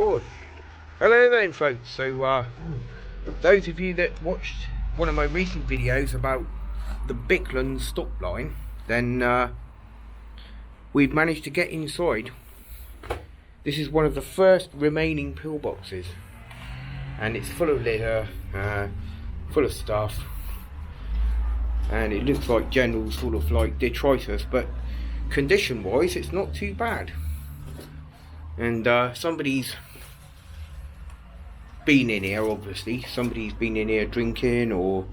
Good. Hello then folks, so those of you that watched one of my recent videos about the Bickland stop line, then we've managed to get inside. This is one of the first remaining pillboxes and it's full of litter, full of stuff, and it looks like general sort of like detritus, but condition wise it's not too bad. And somebody's been in here, obviously somebody's been in here drinking or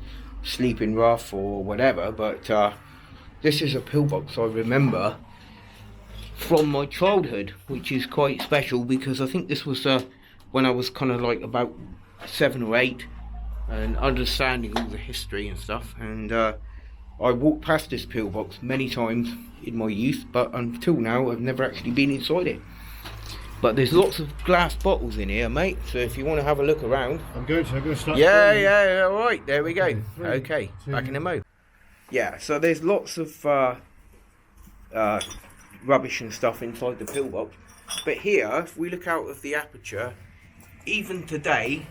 sleeping rough or whatever, but this is a pillbox I remember from my childhood, which is quite special because I think this was when I was kind of like about 7 or 8 and understanding all the history and stuff, and I walked past this pillbox many times in my youth, but until now I've never actually been inside it. But there's lots of glass bottles in here, mate, so if you want to have a look around. I'm going to start. Yeah, alright, there we go. Okay, Back in a mo. Yeah, so there's lots of rubbish and stuff inside the pillbox. But here, if we look out of the aperture, even today,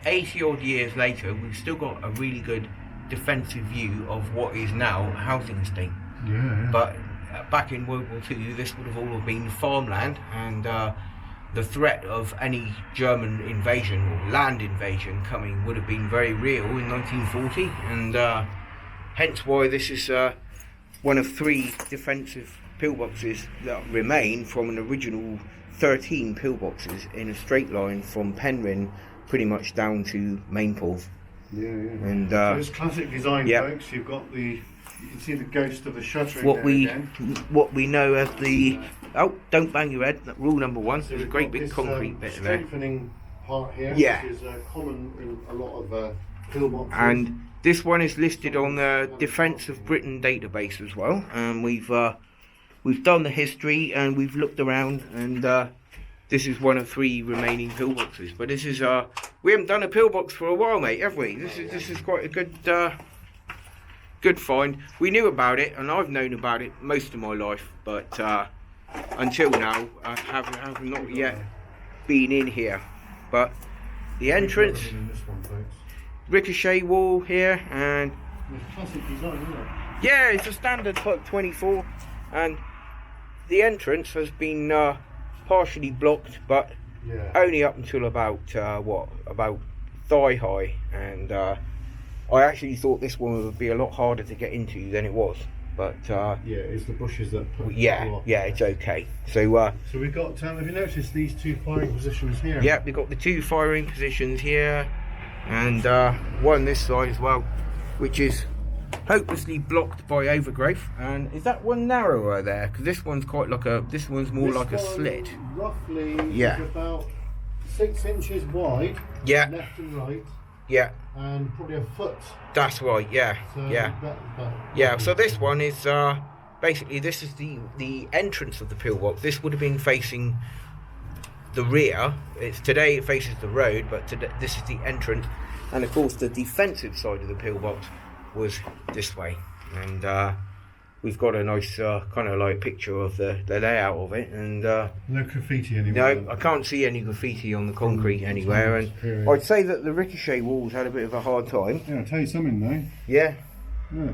80 odd years later, we've still got a really good defensive view of what is now a housing estate. Yeah. But back in World War II, this would have all been farmland, and the threat of any German invasion or land invasion coming would have been very real in 1940, and hence why this is one of 3 defensive pillboxes that remain from an original 13 pillboxes in a straight line from Penryn pretty much down to Mainport. Yeah. And so it's classic design, yep. folks. You've got you can see the ghost of the shuttering what there we again. what we know as the don't bang your head, rule number 1. So There's a we've great got big this, concrete bit there, strengthening part here, Yeah. which is common in a lot of pillboxes. and this one is listed on the Defence of Britain database as well, and we've done the history and we've looked around, and this is one of 3 remaining pillboxes. But this is we haven't done a pillbox for a while, mate, have we? This is quite a good find. We knew about it, and I've known about it most of my life, but until now I have not yet been in here. But the entrance, in this one, folks. ricochet wall here, and It's classic design, isn't it? yeah, it's a standard Type 24, and the entrance has been partially blocked, but Yeah. only up until about about thigh high, and I actually thought this one would be a lot harder to get into than it was, but Yeah, it's the bushes that put yeah, it's okay. So So we've got, have you noticed these 2 firing positions here? yeah, we've got the 2 firing positions here, and one this side as well, which is hopelessly blocked by overgrowth. And is that one narrower there? Because this one's quite like this one's more This like a one slit. Roughly Yeah. is about 6 inches wide, Yeah, left and right, yeah, and probably a foot. that's right. Yeah, So yeah. Yeah, so this one is basically, this is the entrance of the pillbox. This would have been facing the rear. Today it faces the road, but today this is the entrance, and of course the defensive side of the pillbox was this way. And we've got a nice kind of like picture of the layout of it, and No graffiti anywhere. no, I can't see any graffiti on the concrete anywhere, and I'd say that the ricochet walls had a bit of a hard time. Yeah, I'll tell you something though. Yeah. Yeah.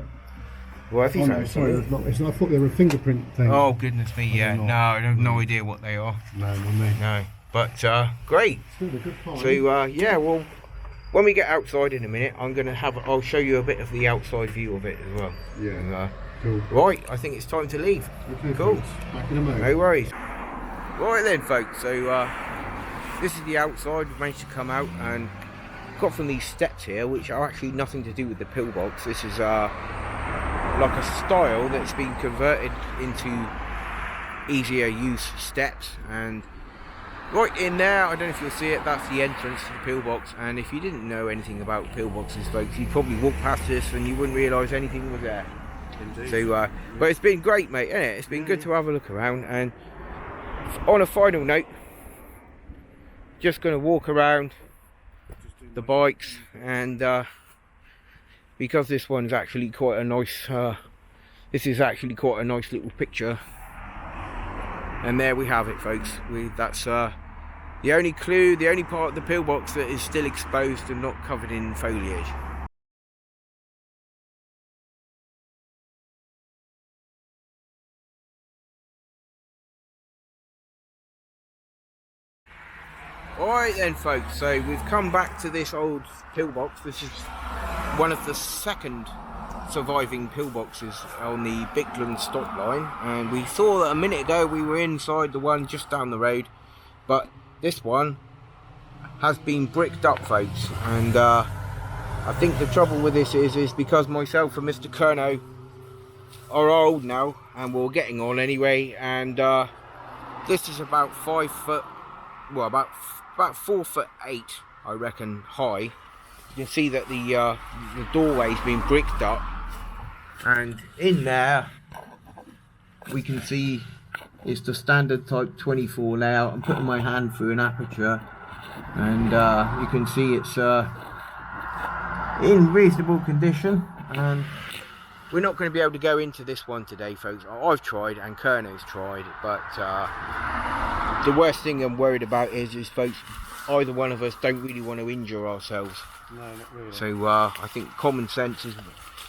Well, I think Oh, no, sorry, it's not, I thought they were a fingerprint thing. Oh goodness me, yeah. not. No, I have no idea what they are. No, not me. No. But great. Still a good find. So yeah, well, when we get outside in a minute, I'll show you a bit of the outside view of it as well. Yeah. And, Cool. right, I think it's time to leave. Okay, Cool. folks, back in a moment. No worries. Right then, folks. So this is the outside. We've managed to come out and got from these steps here, which are actually nothing to do with the pillbox. This is like a style that's been converted into easier use steps, and right in there, I don't know if you'll see it, that's the entrance to the pillbox. And if you didn't know anything about pillboxes, folks, you'd probably walk past this and you wouldn't realise anything was there. Indeed. So but it's been great, mate, isn't it? It's been good to have a look around. And on a final note, just going to walk around the bikes, and because this one's actually quite a nice this is actually quite a nice little picture. And there we have it, folks. That's The only clue, the only part of the pillbox that is still exposed and not covered in foliage. Alright then folks, so we've come back to this old pillbox. This is one of the second surviving pillboxes on the Bickland stop line, and we saw that a minute ago we were inside the one just down the road, but this one has been bricked up, folks. And I think the trouble with this is because myself and Mr. Kerno are old now, and we're getting on anyway, and this is about 5 foot, well, about 4'8", I reckon, high. You can see that the doorway's been bricked up, and in there we can see it's the standard type 24 layout. I'm putting my hand through an aperture, and you can see it's in reasonable condition. And we're not going to be able to go into this one today, folks. I've tried and Kerno's tried, but the worst thing I'm worried about is folks, either one of us don't really want to injure ourselves. No, not really. So I think common sense has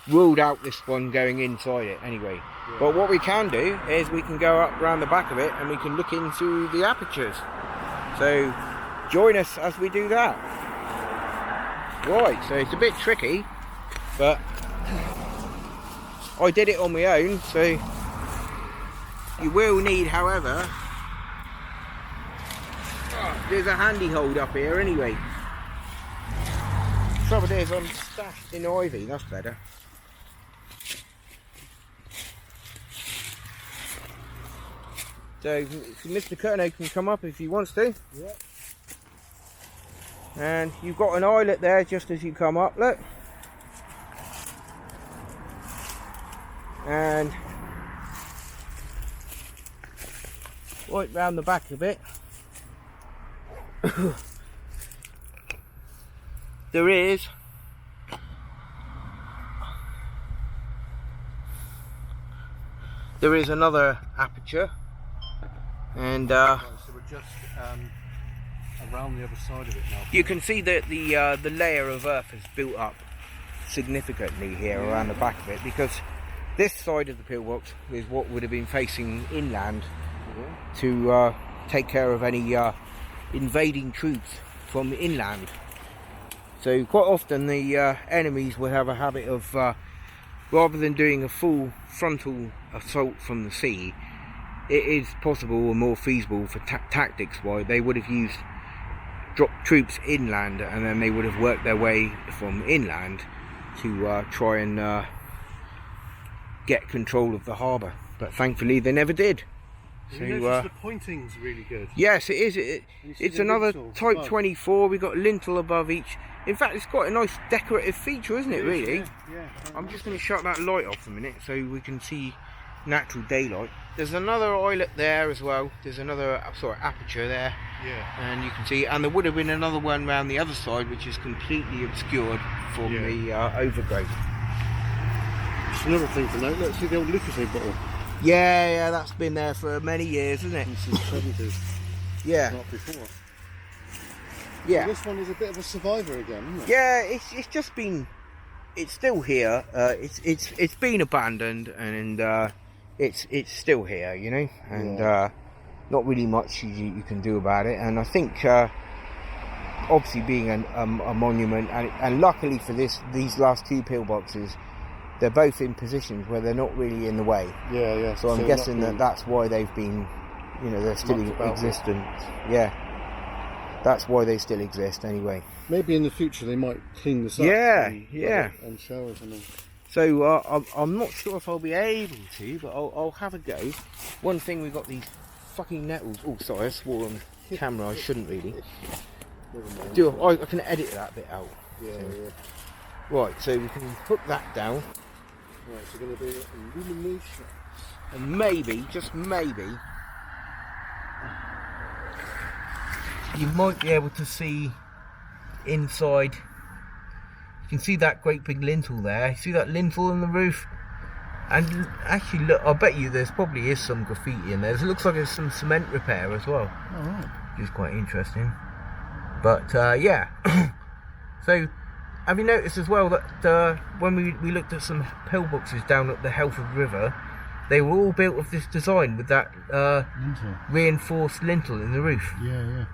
ruled out this one going inside it anyway. Yeah. But what we can do is we can go up around the back of it and we can look into the apertures. So join us as we do that. Right, so it's a bit tricky, but I did it on my own, so you will need, however, there's a handy hold up here anyway. Trouble is, I'm stashed in ivy. That's better. So Mr. Kerno can come up if he wants to. Yeah. And you've got an eyelet there just as you come up, look. And right round the back of it, there is another aperture, and Right, so we're just around the other side of it now. you can see that the layer of earth has built up significantly here around the back of it, because this side of the pillbox is what would have been facing inland to take care of any invading troops from inland. So quite often the enemies would have a habit of, rather than doing a full frontal assault from the sea, it is possible and more feasible for tactics wise, they would have dropped troops inland, and then they would have worked their way from inland to try and get control of the harbour. But thankfully they never did. So, the pointing's really good. Yes, it is. It's another type above. 24. We've got lintel above each. In fact, it's quite a nice decorative feature, isn't it, really? Yeah. I'm just going to shut that light off a minute so we can see natural daylight. There's another eyelet there as well. There's another aperture there. Yeah. And you can see, and there would have been another one round the other side, which is completely obscured from the overgrowth. Just another thing to note. Let's see the old Lucasade bottle. Yeah, that's been there for many years, isn't it? Since the 70s. Yeah. Not before. Yeah. So this one is a bit of a survivor again, isn't it? Yeah, it's just been, it's still here. It's been abandoned, and it's still here, you know, and not really much you can do about it. And I think obviously being a monument, and luckily for these last two pillboxes, they're both in positions where they're not really in the way. Yeah. So I'm guessing that's why they've been, you know, they're still existent. Yeah. That's why they still exist anyway. Maybe in the future they might clean this up. Yeah. And show or something. So I'm not sure if I'll be able to, but I'll have a go. One thing, we've got these fucking nettles. Oh, sorry, I swore on camera. I shouldn't really. Never mind. I can edit that bit out. Yeah. Right, so we can hook that down. Right, so going to be illumination. And maybe, just maybe, you might be able to see inside. You can see that great big lintel there. See that lintel in the roof? And actually, look, I bet you there's probably is some graffiti in there. It looks like there's some cement repair as well. All right. which is quite interesting. But yeah, so have you noticed as well that when we looked at some pillboxes down at the Helford River, they were all built of this design with that reinforced lintel in the roof. Yeah.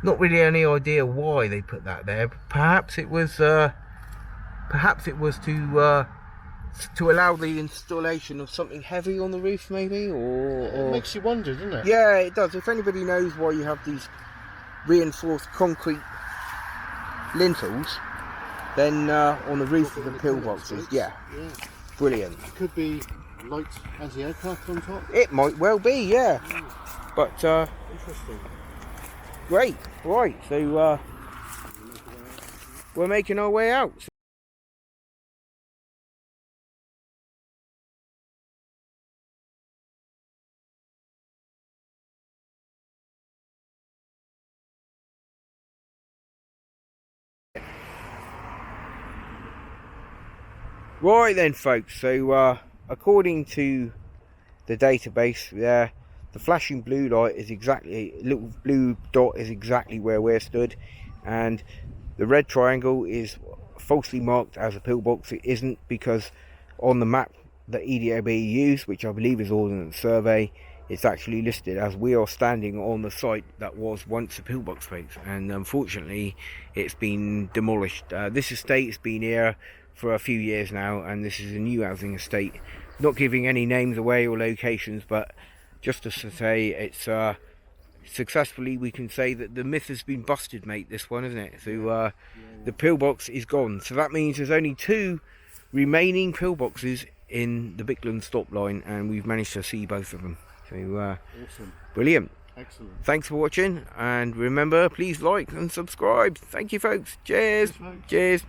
Not really any idea why they put that there. Perhaps it was to allow the installation of something heavy on the roof, maybe, or It makes you wonder, doesn't it? yeah, it does. If anybody knows why you have these reinforced concrete lintels, then on the roof of the pillboxes, yeah, brilliant. It could be light anti-aircraft on top. It might well be, yeah. But Interesting. great, right? So we're making our way out. Right then, folks, so according to the database, the flashing blue light is exactly, little blue dot is exactly where we're stood, and the red triangle is falsely marked as a pillbox. It isn't, because on the map that EDAB used, which I believe is Ordnance Survey, it's actually listed as we are standing on the site that was once a pillbox base, and unfortunately it's been demolished. This estate has been here for a few years now, and this is a new housing estate. Not giving any names away or locations, but just to say it's successfully, we can say that the myth has been busted, mate, this one, isn't it? So the pillbox is gone, so that means there's only 2 remaining pillboxes in the Bickland stop line, and we've managed to see both of them. So Awesome. brilliant. Excellent. Thanks for watching, and remember, please like and subscribe. Thank you, folks. Cheers. Thanks, folks. Cheers.